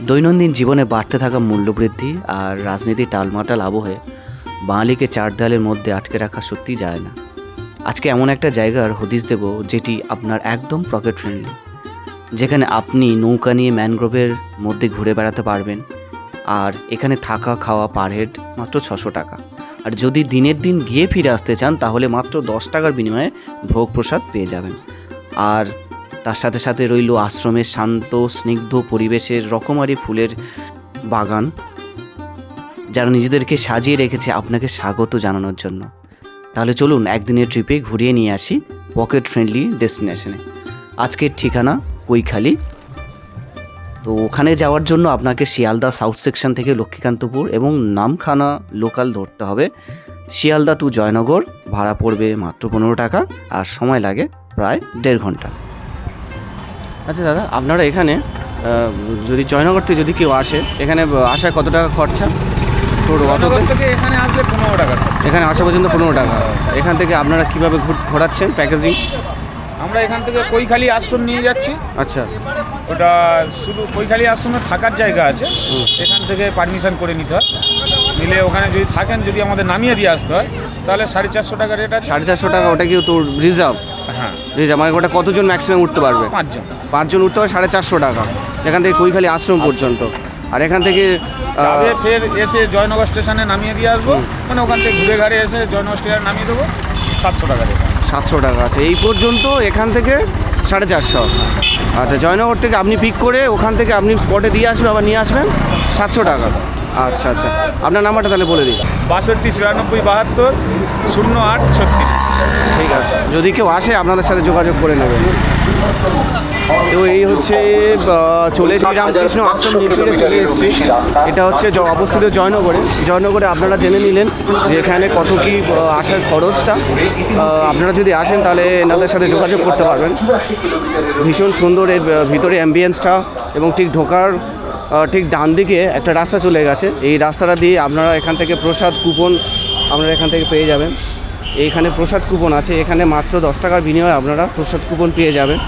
দৈনন্দিন জীবনে বাড়তে থাকা মূল্যবৃদ্ধি আর রাজনীতির টালমাটাল আবহে বাঙালিকে চার দেয়ালের মধ্যে আটকে রাখা সত্যিই যায় না। আজকে এমন একটা জায়গার হদিশ দেব যেটি আপনার একদম পকেট ফ্রেন্ডলি, যেখানে আপনি নৌকা নিয়ে ম্যানগ্রোভের মধ্যে ঘুরে বেড়াতে পারবেন। আর এখানে থাকা খাওয়া পার হেড মাত্র 600 টাকা। আর যদি দিনের দিন গিয়ে ফিরে আসতে চান তাহলে মাত্র 10 টাকার বিনিময়ে ভোগ প্রসাদ পেয়ে যাবেন। আর তার সাথে সাথে রইল আশ্রমের শান্ত স্নিগ্ধ পরিবেশের রকমারি ফুলের বাগান, যারা নিজেদেরকে সাজিয়ে রেখেছে আপনাকে স্বাগত জানানোর জন্য। তাহলে চলুন একদিনের ট্রিপে ঘুরিয়ে নিয়ে আসি পকেট ফ্রেন্ডলি ডেস্টিনেশনে। আজকের ঠিকানা কৈখালি। তো ওখানে যাওয়ার জন্য আপনাকে শিয়ালদা সাউথ সেকশন থেকে লক্ষ্মীকান্তপুর এবং নামখানা লোকাল ধরতে হবে। শিয়ালদা টু জয়নগর ভাড়া পড়বে মাত্র 15 টাকা, আর সময় লাগে প্রায় 1.5 ঘন্টা। আচ্ছা দাদা, আপনারা এখানে যদি জয়নগর থেকে যদি কেউ আসে, এখানে আসায় কত টাকা খরচা? জয়নগর থেকে এখানে আসলে 15 টাকা। এখানে আসা পর্যন্ত 15 টাকা। এখান থেকে আপনারা কীভাবে ঘোরাচ্ছেন প্যাকেজিং? আমরা এখান থেকে কৈখালি আশ্রম নিয়ে যাচ্ছি। আচ্ছা, ওটা শুধু কৈখালি আশ্রমে থাকার জায়গা আছে, এখান থেকে পারমিশন করে নিতে হয়। নিলে ওখানে যদি থাকেন, যদি আমাদের নামিয়ে দিয়ে আসতে হয় তাহলে 450 টাকা রেট আছে। 450 টাকা। ওটা কি তোর রিজার্ভ? হ্যাঁ রিজার্ভ মানে ওটা কতজন ম্যাক্সিমাম উঠতে পারবে? 5 জন উঠতে পারে 450 টাকা এখান থেকে কৈখালি আশ্রম পর্যন্ত। আর এখান থেকে যাবে ফের এসে জয়নগর স্টেশনে নামিয়ে দিয়ে আসবো, মানে ওখান থেকে ঘুরে ঘাড়ে এসে জয়নগর স্টেশনে নামিয়ে দেবো। 700 টাকা রেট। 700 টাকা আছে এই পর্যন্ত, এখান থেকে 450। আচ্ছা, জয়নগর থেকে আপনি পিক করে ওখান থেকে আপনি স্পটে দিয়ে আসবেন, আবার নিয়ে আসবেন 700 টাকা। আচ্ছা আচ্ছা, আপনার নাম্বারটা তাহলে বলে দিই। 62 94 72 08 36। ঠিক আছে, যদি কেউ আসে আপনাদের সাথে যোগাযোগ করে নেবেন। তো এই হচ্ছে চলে এসেছি রামকৃষ্ণ আশ্রম নির্বিড়ে চলে এসেছি। এটা হচ্ছে অবস্থিত জয়নগরে। আপনারা জেনে নিলেন যে এখানে কত কী আসার খরচটা। আপনারা যদি আসেন তাহলে এনাদের সাথে যোগাযোগ করতে পারবেন। ভীষণ সুন্দর এর ভিতরে অ্যাম্বিয়েন্সটা, এবং ঠিক ঢোকার ঠিক ডান দিকে একটা রাস্তা চলে গেছে। এই রাস্তাটা দিয়ে আপনারা এখান থেকে প্রসাদ কুপন আপনারা এখান থেকে পেয়ে যাবেন। এইখানে প্রসাদ কুপন আছে, এখানে মাত্র 10 টাকার বিনিময়ে আপনারা প্রসাদ কুপন পেয়ে যাবেন।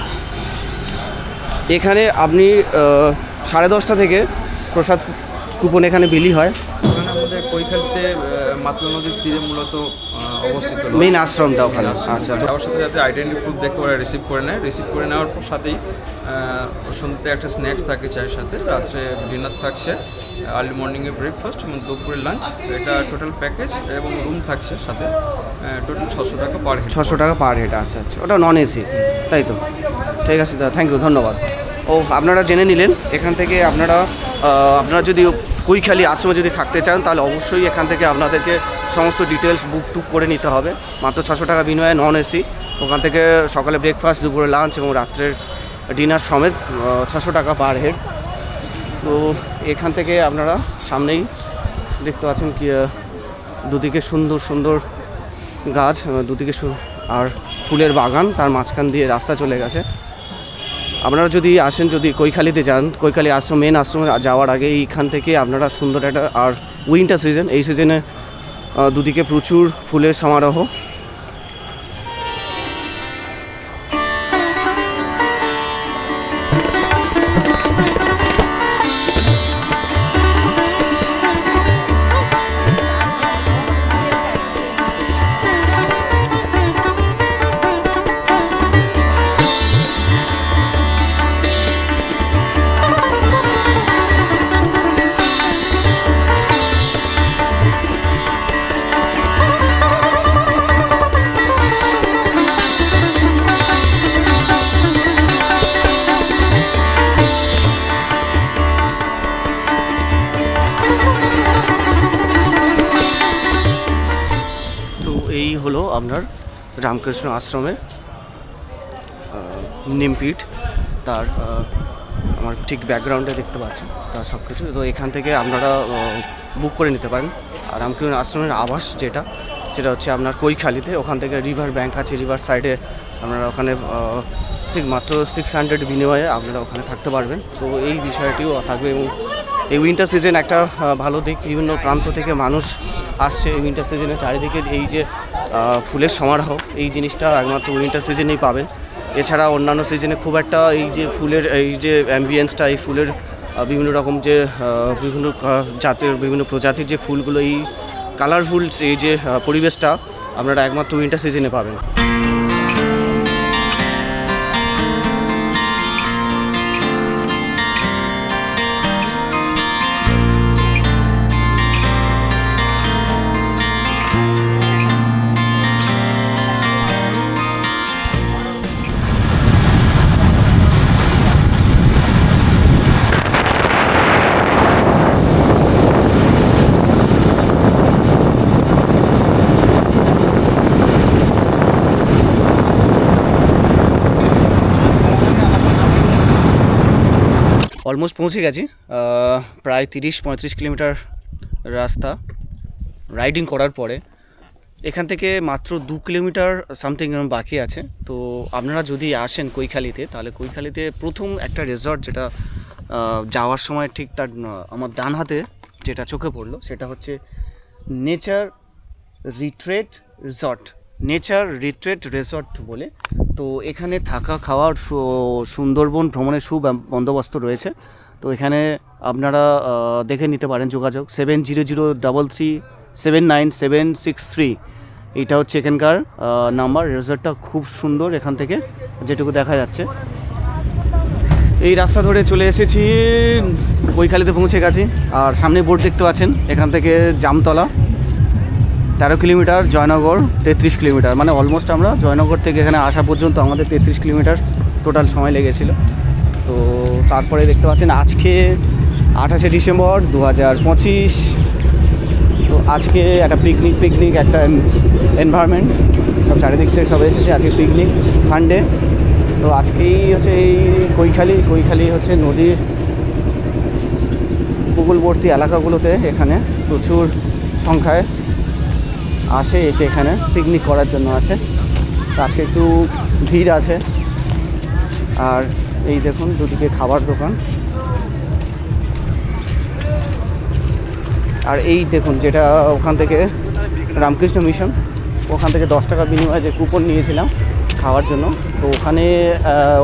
এখানে আপনি 10:30 থেকে প্রসাদ কুপন এখানে বিলি হয়। ওখানে আমাদের কৈখালিতে মাতলা নদীর তীরে মূলত অবস্থিত মেন আশ্রমটা ওখানে। আচ্ছা, যাওয়ার সাথে সাথে আইডেন্টি প্রুফ দেখে ওরা রিসিভ করে নেয়। রিসিভ করে নেওয়ার পর সাথেই সন্ধ্যে একটা স্ন্যাক্স থাকে চায়ের সাথে, রাত্রে ডিনার থাকছে, আর্লি মর্নিংয়ে ব্রেকফাস্ট এবং দুপুরে লাঞ্চ। এটা টোটাল প্যাকেজ, এবং রুম থাকছে সাথে। টোটাল 600 টাকা পার হেড। 600 টাকা পার হেড। আচ্ছা আচ্ছা, ওটা নন এসি, তাই তো? ঠিক আছে দাদা, থ্যাংক ইউ, ধন্যবাদ। আপনারা জেনে নিলেন এখান থেকে আপনারা যদি কৈখালি আশ্রমে যদি থাকতে চান তাহলে অবশ্যই এখান থেকে আপনাদেরকে সমস্ত ডিটেলস বুক করে নিতে হবে। মাত্র 600 টাকা বিনিময়ে নন এসি। ওখান থেকে সকালে ব্রেকফাস্ট, দুপুরে লাঞ্চ এবং রাত্রের ডিনার সমেত 600 টাকা পার হেড। তো এখান থেকে আপনারা সামনেই দেখতে পাচ্ছেন কি দুদিকে সুন্দর সুন্দর গাছ, দুদিকে আর ফুলের বাগান, তার মাঝখান দিয়ে রাস্তা চলে গেছে। আপনারা যদি আসেন, যদি কৈখালিতে যান, কৈখালি আশ্রম মেন আশ্রমে যাওয়ার আগে এইখান থেকে আপনারা সুন্দর একটা, আর উইন্টার সিজন, এই সিজনে দুদিকে প্রচুর ফুলের সমারোহ। এই হলো আপনার রামকৃষ্ণ আশ্রমের নিমপিঠ। তার আমার ঠিক ব্যাকগ্রাউন্ডে দেখতে পাচ্ছেন তার সব কিছু। তো এখান থেকে আপনারা বুক করে নিতে পারেন। আর রামকৃষ্ণ আশ্রমের আবাস যেটা হচ্ছে আপনার কৈখালিতে, ওখান থেকে রিভার ব্যাঙ্ক আছে, রিভার সাইডে আপনারা ওখানে মাত্র 600 বিনিময়ে আপনারা ওখানে থাকতে পারবেন। তো এই বিষয়টিও থাকবে। এবং এই উইন্টার সিজন একটা ভালো দিক, বিভিন্ন প্রান্ত থেকে মানুষ আসছে এই উইন্টার সিজনে। চারিদিকে এই যে ফুলের সমারোহ, এই জিনিসটা একমাত্র উইন্টার সিজনেই পাবেন। এছাড়া অন্যান্য সিজনে খুব একটা এই যে ফুলের এই যে অ্যাম্বিয়েন্সটা, এই ফুলের বিভিন্ন রকম যে বিভিন্ন জাতের বিভিন্ন প্রজাতির যে ফুলগুলো, এই কালারফুল এই যে পরিবেশটা আপনারা একমাত্র উইন্টার সিজনে পাবেন। অলমোস্ট পৌঁছে গেছি, প্রায় 30-35 কিলোমিটার রাস্তা রাইডিং করার পরে এখান থেকে মাত্র 2 কিলোমিটার সামথিং বাকি আছে। তো আপনারা যদি আসেন কৈখালিতে, তাহলে কৈখালিতে প্রথম একটা রিসর্ট যেটা যাওয়ার সময় ঠিক তার আমার ডান হাতে যেটা চোখে পড়লো সেটা হচ্ছে নেচার রিট্রিট রিসর্ট বলে। তো এখানে থাকা খাওয়ার সুন্দরবন ভ্রমণের সুবন্দোবস্ত রয়েছে। তো এখানে আপনারা দেখে নিতে পারেন, যোগাযোগ 7003379763, এইটা হচ্ছে এখানকার নাম্বার। রিসর্টটা খুব সুন্দর এখান থেকে যেটুকু দেখা যাচ্ছে। এই রাস্তা ধরে চলে এসেছি, কৈখালিতে পৌঁছে গেছি। আর সামনে বোর্ড দেখতে পাচ্ছেন, এখান থেকে জামতলা 13 কিলোমিটার, জয়নগর 33 কিলোমিটার, মানে অলমোস্ট আমরা জয়নগর থেকে এখানে আসা পর্যন্ত আমাদের 33 কিলোমিটার টোটাল সময় লেগেছিল। তো তারপরে দেখতে পাচ্ছেন আজকে 28শে ডিসেম্বর 2025। তো আজকে একটা পিকনিক একটা এনভায়রনমেন্ট, সব চারিদিক থেকে সব এসেছে। আজকে পিকনিক সানডে। তো আজকেই হচ্ছে এই কৈখালি হচ্ছে নদীর উপকূলবর্তী এলাকাগুলোতে এখানে প্রচুর সংখ্যায় এসে এখানে পিকনিক করার জন্য আসে। তো আজকে একটু ভিড় আছে। আর এই দেখুন দুদিকে খাবার দোকান। আর এই দেখুন যেটা ওখান থেকে রামকৃষ্ণ মিশন, ওখান থেকে 10 টাকা বিনিময়ে যে কুপন নিয়েছিলাম খাওয়ার জন্য। তো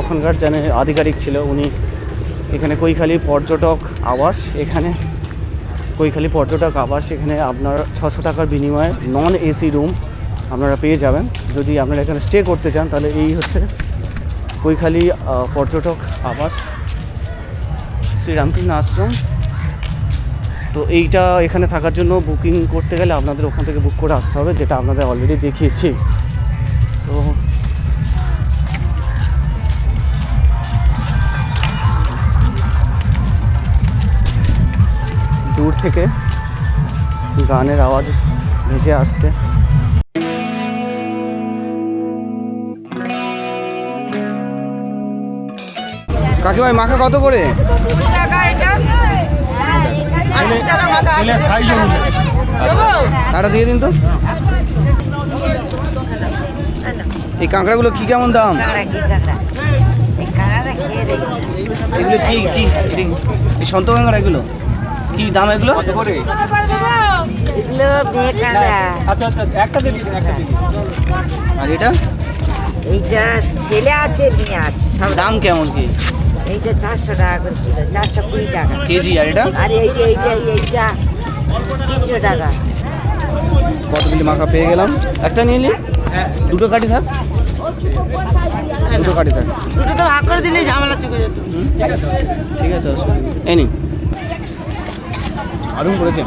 ওখানকার যে আধিকারিক ছিল উনি এখানে কৈখালি পর্যটক আবাস, এখানে আপনার 600 টাকার বিনিময়ে নন এসি রুম আপনারা পেয়ে যাবেন। যদি আপনারা এখানে স্টে করতে চান তাহলে এই হচ্ছে কৈখালি পর্যটক আবাস, শ্রী রামকৃষ্ণ আশ্রম। তো এইটা এখানে থাকার জন্য বুকিং করতে গেলে আপনাদের ওখান থেকে বুক করে আসতে হবে, যেটা আপনাদের অলরেডি দেখিয়েছি। তো দূর থেকে গানের আওয়াজ ভেসে আসছে। কাকিমাই মাখা কত করে? টাকা দিয়ে দিন তো। এই কাঁকড়াগুলো কি কেমন দাম? এগুলো কি সন্ত কাঁকড়া, এগুলো কি দাম? এগুলো কত করে? আর এটা ছেলে আছে মেয়ে আছে, সব দাম কেমন কি? এইটা 400 টাকা করে কিলো, 420 টাকা কেজি। আর এটা? আর এইটা 300 টাকা। কতগুলি মাখা পেয়ে গেলাম। একটা নিয়ে নি, দুটো কাটি থাক। দুটো তো ভাগ করে দিলে ঝামেলা চুকে যেত। ঠিক আছে, এই নি। আরুম করেছে,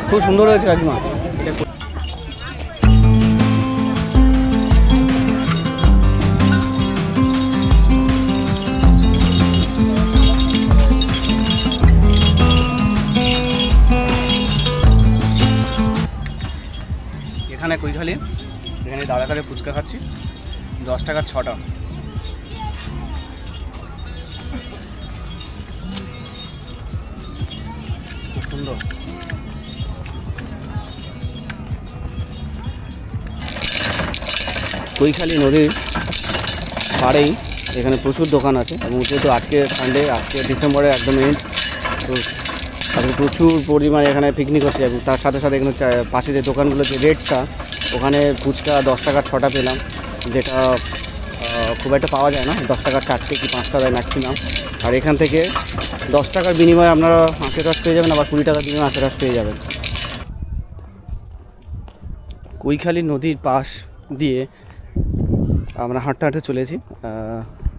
খুব সুন্দর হয়েছে কাকিমা। এখানে কৈখালি, এখানে দাঁড়াকারে ফুচকা খাচ্ছি, 10 টাকার 6টা। খুব সুন্দর। কৈখালি নদীর পাড়েই এখানে প্রচুর দোকান আছে, এবং যেহেতু আজকে সানডে, আজকে ডিসেম্বরের একদম এন্ড, তো আজকে প্রচুর পরিমাণে এখানে পিকনিক হচ্ছে। এবং তার সাথে সাথে এখানে পাশে যে দোকানগুলো, যে রেটটা, ওখানে ফুচকা 10 টাকার 6টা পেলাম, যেটা খুব একটা পাওয়া যায় না, 10 টাকার 4টে কি 5টা দেয় ম্যাক্সিমাম। আর এখান থেকে 10 টাকার বিনিময়ে আপনারা মাছের রস পেয়ে যাবেন, আবার 20 টাকার বিনিময়ে মাছের রস পেয়ে যাবেন। কৈখালী নদীর পাশ দিয়ে আমরা হাঁটতে হাঁটতে চলেছি,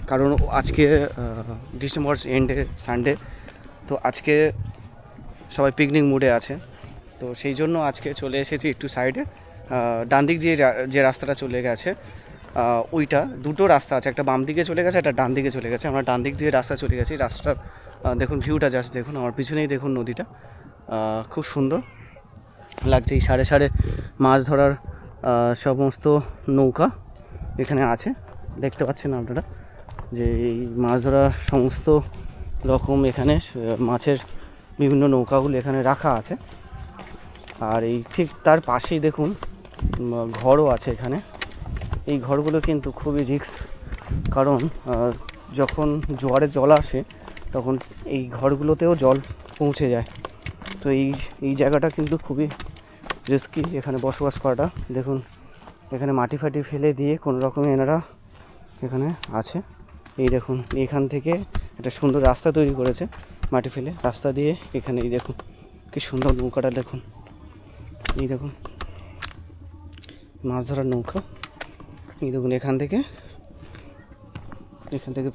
কারণ আজকে ডিসেম্বর এন্ডে সানডে, তো আজকে সবাই পিকনিক মুডে আছে। তো সেই জন্য আজকে চলে এসেছি একটু সাইডে। ডান দিক দিয়ে যে রাস্তাটা চলে গেছে, ওইটা দুটো রাস্তা আছে, একটা বাম দিকে চলে গেছে, একটা ডান দিকে চলে গেছে। আমরা ডান দিক দিয়ে রাস্তা চলে গেছি। রাস্তা দেখুন, ভিউটা জাস্ট দেখুন, আমার পিছনেই দেখুন নদীটা, খুব সুন্দর লাগছে। এই সাড়ে সাড়ে মাছ ধরার সমস্ত নৌকা এখানে আছে, দেখতে পাচ্ছেন আপনারা যে এই মাছ ধরার সমস্ত রকম এখানে মাছের বিভিন্ন নৌকাগুলো এখানে রাখা আছে। আর এই ঠিক তার পাশেই দেখুন ঘরও আছে এখানে। এই ঘরগুলো কিন্তু খুবই রিস্ক, কারণ যখন জোয়ারের জল আসে তখন এই ঘরগুলোতেও জল পৌঁছে যায়। তো এই জায়গাটা কিন্তু খুবই রিস্কি এখানে বসবাস করাটা। দেখুন এখানে মাটি ফাটি ফেলে দিয়ে কোনো রকমে এনারা এখানে আছে। এই দেখুন এখান থেকে একটা সুন্দর রাস্তা তৈরি করেছে, মাটি ফেলে রাস্তা দিয়ে এখানে। এই দেখুন কি সুন্দর নৌকাটা, দেখুন এই দেখুন মাছ ধরার নৌকা। এই দেখুন এখান থেকে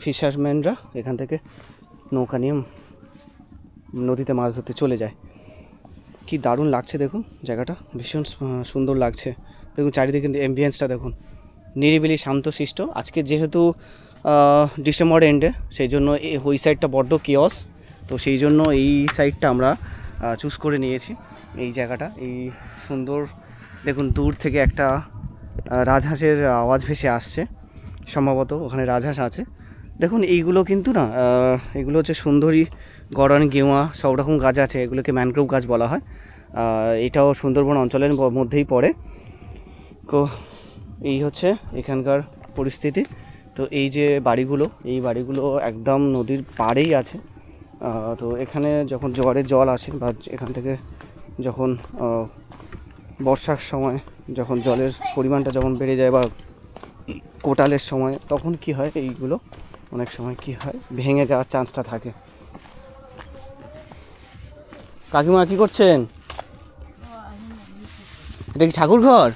ফিশারম্যানরা এখান থেকে নৌকা নিয়ে নদীতে মাছ ধরতে চলে যায়। কি দারুণ লাগছে দেখুন, জায়গাটা ভীষণ সুন্দর লাগছে। দেখুন চারিদিকে অ্যাম্বিয়েন্সটা দেখুন, নিরিবিলি শান্তশিষ্ট। আজকে যেহেতু ডিসেম্বর এন্ডে, সেই জন্য ওই সাইডটা বড্ড কিয়স, তো সেই জন্য এই সাইডটা আমরা চুজ করে নিয়েছি। এই জায়গাটা এই সুন্দর দেখুন, দূর থেকে একটা রাজহাঁসের আওয়াজ ভেসে আসছে, সম্ভবত ওখানে রাজহাঁস আছে। দেখুন এইগুলো কিন্তু না, এগুলো হচ্ছে সুন্দরী, গড়ান, গেওয়া সব রকম গাছ আছে, এগুলোকে ম্যানগ্রোভ গাছ বলা হয়। এটাও সুন্দরবন অঞ্চলের মধ্যেই পড়ে। তো এই হচ্ছে এখানকার পরিস্থিতি। তো এই যে বাড়িগুলো, এই বাড়িগুলো একদম নদীর পাড়েই আছে। তো এখানে যখন জোয়ারের জল আসে বা এখান থেকে যখন বর্ষার সময় যখন জলের পরিমাণটা যখন বেড়ে যায় বা কোটালের সময়, তখন কি হয়, এইগুলো অনেক সময় কি হয়, ভেঙে যাওয়ার চান্সটা থাকে। কাকিমা কি করছেন? এটা কি ঠাকুর ঘর?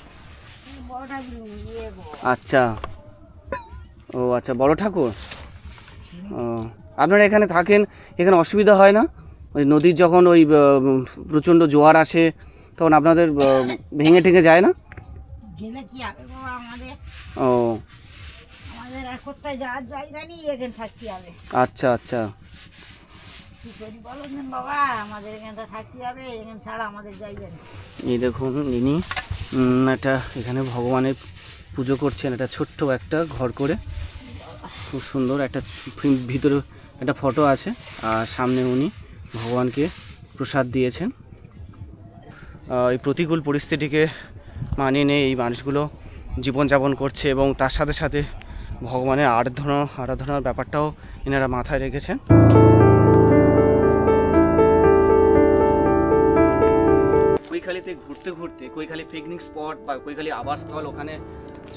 আচ্ছা, ও আচ্ছা, বড় ঠাকুর। ও, আপনারা এখানে থাকেন, এখানে অসুবিধা হয় না? ওই নদীর যখন ওই প্রচণ্ড জোয়ার আসে তখন আপনাদের ভেঙে ঠেঙে যায় না? গেলে কি হবে বাবা, ও আমাদের আর কোথায় যাওয়ার জায়গা নেই, এখানে থাকতে হবে। আচ্ছা আচ্ছা, কি করি বলো না বাবা, আমাদের এখানে থাকতে হবে, এখানে ছাড়া আমাদের জায়গা নেই। এই দেখুন ইনি একটা এখানে ভগবানের পুজো করছেন, একটা ছোট্ট একটা ঘর করে, খুব সুন্দর একটা ভিতরে একটা ফটো আছে, আর সামনে উনি ভগবানকে প্রসাদ দিয়েছেন। এই প্রতিকূল পরিস্থিতিকে মানিয়ে নিয়ে এই মানুষগুলো জীবনযাপন করছে, এবং তার সাথে সাথে ভগবানের আরাধনার ব্যাপারটাও এনারা মাথায় রেখেছেন। কৈখালীতে ঘুরতে ঘুরতে, কৈখালী পিকনিক স্পট বা কৈখালী আবাসস্থল, ওখানে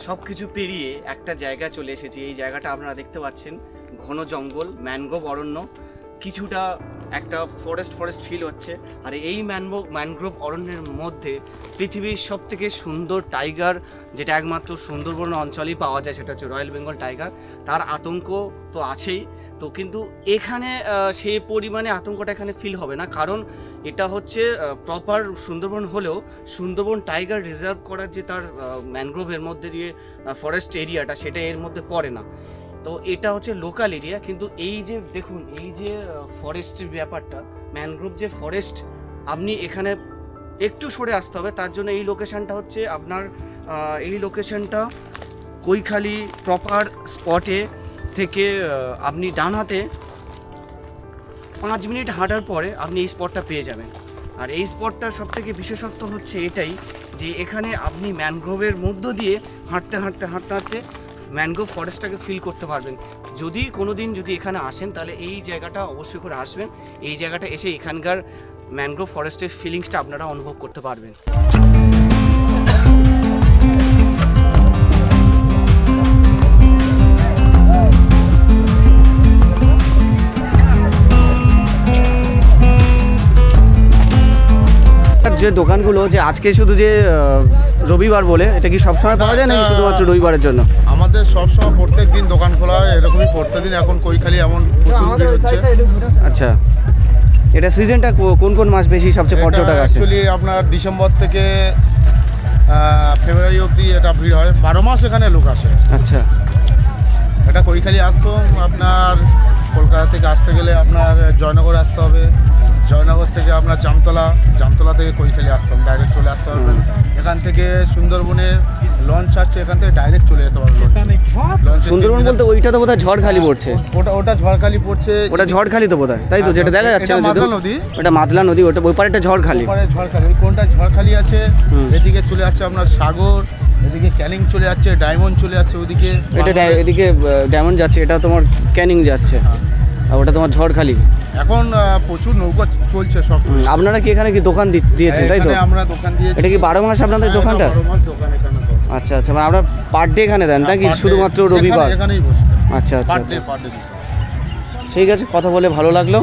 সব কিছু পেরিয়ে একটা জায়গায় চলে এসেছি। এই জায়গাটা আপনারা দেখতে পাচ্ছেন, ঘন জঙ্গল, ম্যানগ্রোভ অরণ্য, কিছুটা একটা ফরেস্ট ফিল হচ্ছে। আর এই ম্যানগ্রোভ অরণ্যের মধ্যে পৃথিবীর সবথেকে সুন্দর টাইগার, যেটা একমাত্র সুন্দরবন অঞ্চলেই পাওয়া যায়, সেটা হচ্ছে রয়্যাল বেঙ্গল টাইগার। তার আতঙ্ক তো আছেই, তো কিন্তু এখানে সেই পরিমাণে আতঙ্কটা এখানে ফিল হবে না, কারণ এটা হচ্ছে প্রপার সুন্দরবন হলেও সুন্দরবন টাইগার রিজার্ভ করার যে তার ম্যানগ্রোভের মধ্যে যে ফরেস্ট এরিয়াটা, সেটা এর মধ্যে পড়ে না। তো এটা হচ্ছে লোকাল এরিয়া, কিন্তু এই যে দেখুন এই যে ফরেস্টের ব্যাপারটা, ম্যানগ্রোভ যে ফরেস্ট, আপনি এখানে একটু সরে আসতে হবে। তার জন্য এই লোকেশনটা হচ্ছে আপনার এই লোকেশনটা কৈখালী প্রপার স্পটে থেকে আপনি ডান হাতে 5 মিনিট হাঁটার পরে আপনি এই স্পটটা পেয়ে যাবেন। আর এই স্পটটার সবথেকে বিশেষত্ব হচ্ছে এটাই যে এখানে আপনি ম্যানগ্রোভের মধ্য দিয়ে হাঁটতে ম্যানগ্রোভ ফরেস্টটাকে ফিল করতে পারবেন। যদি কোনো দিন যদি এখানে আসেন, তাহলে এই জায়গাটা অবশ্যই করে আসবেন। এই জায়গাটা এসে এখানকার ম্যানগ্রোভ ফরেস্টের ফিলিংসটা আপনারা অনুভব করতে পারবেন। যে দোকানগুলো যে আজকে শুধু যে রবিবার বলে, এটা কি সবসময় পাওয়া যায় নাকি শুধুমাত্র রবিবারের জন্য? আমাদের সবসময় প্রত্যেক দিন দোকান খোলা হয়, এরকমই প্রত্যেকদিন। এখন কৈখালি এমন প্রচুর ভিড় হচ্ছে। আচ্ছা, এটা সিজনটা কোন কোন মাস বেশি সবচেয়ে পর্যটক আসে? অ্যাকচুয়ালি আপনার ডিসেম্বর থেকে ফেব্রুয়ারি অবধি এটা ভিড় হয়, 12 মাস এখানে লোক আসে। আচ্ছা, এটা কৈখালি আশ্রম আপনার কলকাতা থেকে আসতে গেলে আপনার জয়নগর আসতে হবে, জয়নগর থেকে আপনার জামতলা থেকে কৈখালি আশ্রম ডাইরেক্ট চলে আসতে পারবেন। এখান থেকে সুন্দরবনে লঞ্চ আছে, এখান থেকে ডাইরেক্ট চলে যেতে পারবেন লঞ্চে। সুন্দরবন বলতে ওইটা তো বোধহয় ঝড়খালি পড়ছে। ওটা ঝড়খালি পড়ছে। ওটা ঝড়খালি তো বোধহয়, তাই তো? যেটা দেখা যাচ্ছে এটা না, মাতলা নদী। ওটা মাতলা নদী, ওটা ওই পারে একটা ঝড়খালি। ওপারে ঝড়খালি, ওই কোনটা ঝড়খালি আছে, এদিকে চলে যাচ্ছে আপনার সাগর, এদিকে ক্যানিং চলে যাচ্ছে, ডায়মন্ড চলে যাচ্ছে ওদিকে। এটা এদিকে ডায়মন্ড যাচ্ছে, এটা তোমার ক্যানিং যাচ্ছে, আর ওটা তোমার ঝড়খালি। এখন প্রচুর নৌকা চলছে সব। আপনারা কি এখানে কি দোকান দিয়েছেন, তাই তো? এখানে আমরা দোকান দিয়েছি। এটা কি 12 মাস আপনাদের দোকানটা? 12 মাস দোকান এখানে তো। আচ্ছা আচ্ছা, মানে আমরা পার ডে এখানে দেন নাকি শুধুমাত্র রবিবার? এখানেই বসে। আচ্ছা আচ্ছা পার আচ্ছা, ডে দিতে হবে। ঠিক আছে, কথা বলে ভালো লাগলো।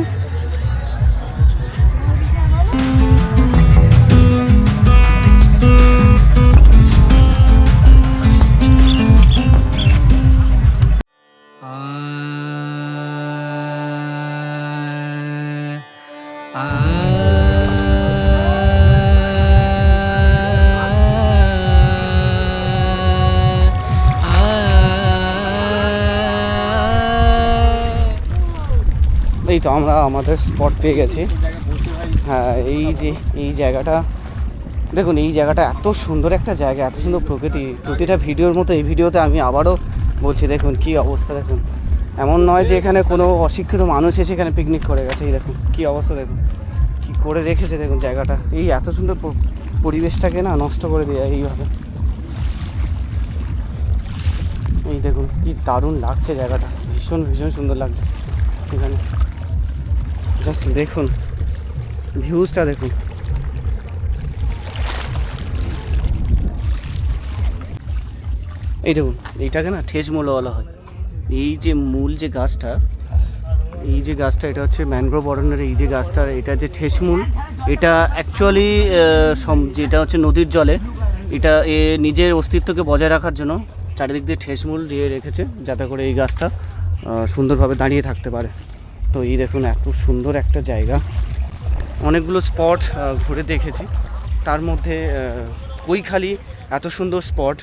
এই তো আমরা আমাদের স্পট পেয়ে গেছি। হ্যাঁ, এই জায়গাটা দেখুন, এই জায়গাটা এত সুন্দর একটা জায়গা, এত সুন্দর প্রকৃতি। প্রতিটা ভিডিওর মতো এই ভিডিওতে আমি আবারও বলছি, দেখুন কি অবস্থা। দেখুন, এমন নয় যে এখানে কোনো অশিক্ষিত মানুষ এসে এখানে পিকনিক করে গেছে। এই দেখুন কি অবস্থা, দেখুন কি করে রেখেছে। দেখুন জায়গাটা, এই এত সুন্দর পরিবেশটাকে না নষ্ট করে দেয় এইভাবে। এই দেখুন কি দারুণ লাগছে জায়গাটা, ভীষণ ভীষণ সুন্দর লাগছে এখানে। জাস্ট দেখুন ভিউজটা, দেখুন এই দেখুন, এইটাকে না ঠেসমূল বলা হয়। এই যে মূল যে গাছটা, এটা হচ্ছে ম্যানগ্রোভ অরণ্যের এই যে গাছটা, এটা যে ঠেসমূল, এটা অ্যাকচুয়ালি যেটা হচ্ছে নদীর জলে, এটা নিজের অস্তিত্বকে বজায় রাখার জন্য চারিদিক দিয়ে ঠেসমূল দিয়ে রেখেছে, যাতে করে এই গাছটা সুন্দরভাবে দাঁড়িয়ে থাকতে পারে। তো এই দেখুন এত সুন্দর একটা জায়গা। অনেকগুলো স্পট ঘুরে দেখেছি, তার মধ্যে কৈখালি এত সুন্দর স্পট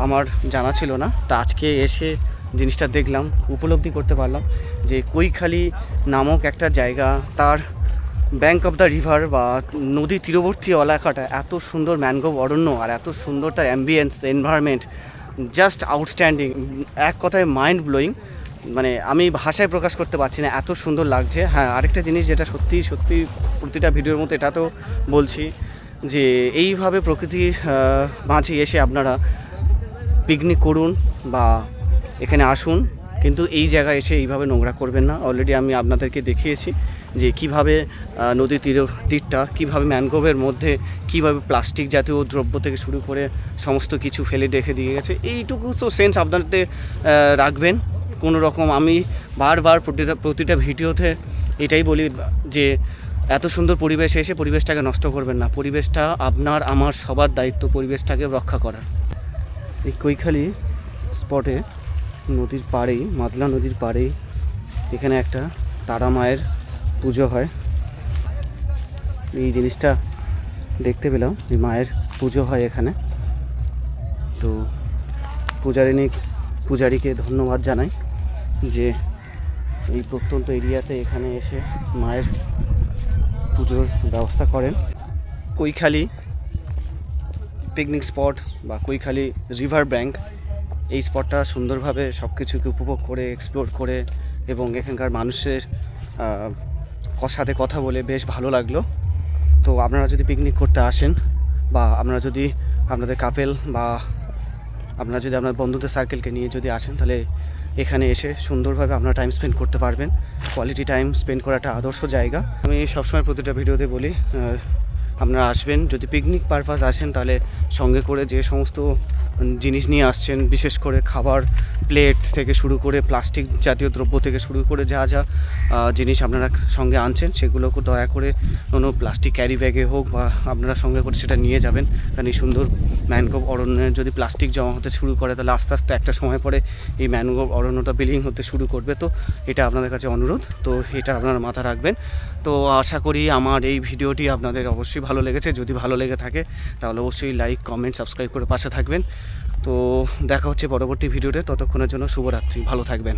আমার জানা ছিল না। তা আজকে এসে জিনিসটা দেখলাম, উপলব্ধি করতে পারলাম যে কৈখালি নামক একটা জায়গা, তার ব্যাঙ্ক অফ দ্য রিভার বা নদী তীরবর্তী এলাকাটা এত সুন্দর ম্যানগ্রোভ অরণ্য, আর এত সুন্দর তার অ্যাম্বিয়েন্স, এনভায়রনমেন্ট, জাস্ট আউটস্ট্যান্ডিং। এক কথায় মাইন্ড ব্লোয়িং, মানে আমি ভাষায় প্রকাশ করতে পারছি না, এত সুন্দর লাগছে। হ্যাঁ, আরেকটা জিনিস যেটা সত্যি সত্যি প্রতিটা ভিডিওর মতো এটা তো বলছি, যে এইভাবে প্রকৃতির মাঝে এসে আপনারা পিকনিক করুন বা এখানে আসুন, কিন্তু এই জায়গায় এসে এইভাবে নোংরা করবেন না। অলরেডি আমি আপনাদেরকে দেখিয়েছি যে কিভাবে নদীর তীরটা, কীভাবে ম্যানগ্রোভের মধ্যে কীভাবে প্লাস্টিক জাতীয় দ্রব্য থেকে শুরু করে সমস্ত কিছু ফেলে রেখে দিয়ে গেছে। এইটুকু তো সেন্স আপনাদের রাখবেন কোনো রকম। আমি বারবার প্রতিটা ভিডিওতে এটাই বলি যে এত সুন্দর পরিবেশে এসে পরিবেশটাকে নষ্ট করবেন না। পরিবেশটা আপনার আমার সবার দায়িত্ব, পরিবেশটাকে রক্ষা করার। এই কৈখালি স্পটে নদীর পাড়েই, মাতলা নদীর পাড়েই, এখানে একটা তারা মায়ের পুজো হয়। এই জিনিসটা দেখতে পেলাম, এই মায়ের পুজো হয় এখানে। তো পূজারীকে ধন্যবাদ জানাই যে এই প্রত্যন্ত এরিয়াতে এখানে এসে মায়ের পুজোর ব্যবস্থা করেন। কৈখালি পিকনিক স্পট বা কৈখালি রিভার ব্যাঙ্ক, এই স্পটটা সুন্দরভাবে সব কিছুকে উপভোগ করে, এক্সপ্লোর করে এবং এখানকার মানুষের সাথে কথা বলে বেশ ভালো লাগলো। তো আপনারা যদি পিকনিক করতে আসেন বা আপনারা যদি আপনাদের কাপেল বা আপনারা যদি আপনার বন্ধুদের সার্কেলকে নিয়ে যদি আসেন, তাহলে এখানে এসে সুন্দরভাবে আপনারা টাইম স্পেন্ড করতে পারবেন। কোয়ালিটি টাইম স্পেন্ড করা একটা আদর্শ জায়গা। আমি সবসময় প্রতিটা ভিডিওতে বলি, আপনারা আসবেন, যদি পিকনিক পারপাস আসেন তাহলে সঙ্গে করে যে সমস্ত জিনিস নিয়ে আসছেন, বিশেষ করে খাবার প্লেট থেকে শুরু করে প্লাস্টিক জাতীয় দ্রব্য থেকে শুরু করে যা যা জিনিস আপনারা সঙ্গে আনছেন সেগুলোকে দয়া করে কোনো প্লাস্টিক ক্যারি ব্যাগে হোক বা আপনারা সঙ্গে করে সেটা নিয়ে যাবেন। কারণ এই সুন্দর ম্যানগ্রোভ অরণ্যে যদি প্লাস্টিক জমা হতে শুরু করে তাহলে আস্তে আস্তে একটা সময় পরে এই ম্যানগ্রোভ অরণ্যটা বিলীন হতে শুরু করবে। তো এটা আপনাদের কাছে অনুরোধ, তো এটা আপনারা মাথা রাখবেন। তো আশা করি আমার এই ভিডিওটি আপনাদের অবশ্যই ভালো লেগেছে। যদি ভালো লেগে থাকে তাহলে অবশ্যই লাইক, কমেন্ট, সাবস্ক্রাইব করে পাশে থাকবেন। তো দেখা হচ্ছে পরবর্তী ভিডিওতে, ততক্ষণের জন্য শুভরাত্রি, ভালো থাকবেন।